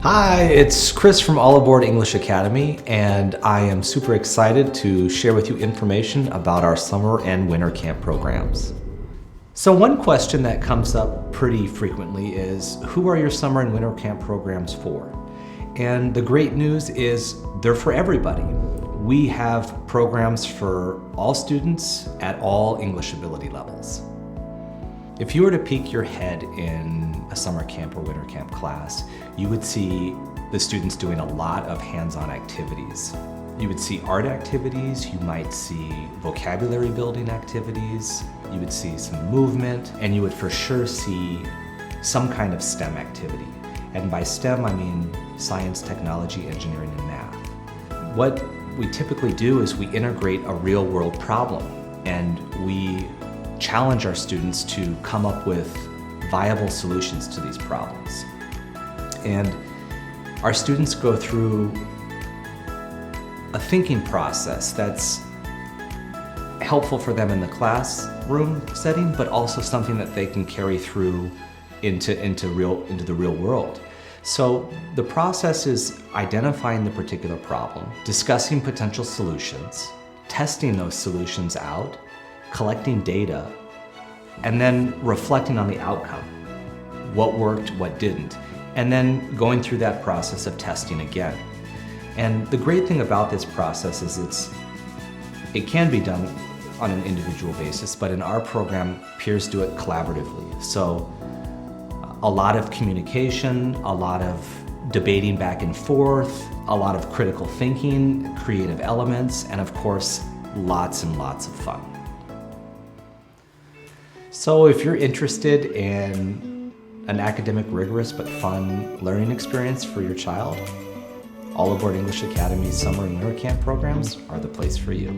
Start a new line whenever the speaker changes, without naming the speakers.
Hi, it's Chris from All Aboard English Academy, and I am super excited to share with you information about our summer and winter camp programs. So one question that comes up pretty frequently is, who are your summer and winter camp programs for? And the great news is they're for everybody. We have programs for all students at all English ability levels. If you were to peek your head in a summer camp or winter camp class, you would see the students doing a lot of hands-on activities. You would see art activities, you might see vocabulary building activities, you would see some movement, and you would for sure see some kind of STEM activity. And by STEM, I mean science, technology, engineering, and math. What we typically do is we integrate a real-world problem, and we challenge our students to come up with viable solutions to these problems. And our students go through a thinking process that's helpful for them in the classroom setting, but also something that they can carry through into the real world. So the process is identifying the particular problem, discussing potential solutions, testing those solutions out, collecting data, and then reflecting on the outcome. What worked, what didn't, and then going through that process of testing again. And the great thing about this process is it can be done on an individual basis, but in our program, peers do it collaboratively. So a lot of communication, a lot of debating back and forth, a lot of critical thinking, creative elements, and of course, lots and lots of fun. So if you're interested in an academic, rigorous, but fun learning experience for your child, All Aboard English Academy's summer and winter camp programs are the place for you.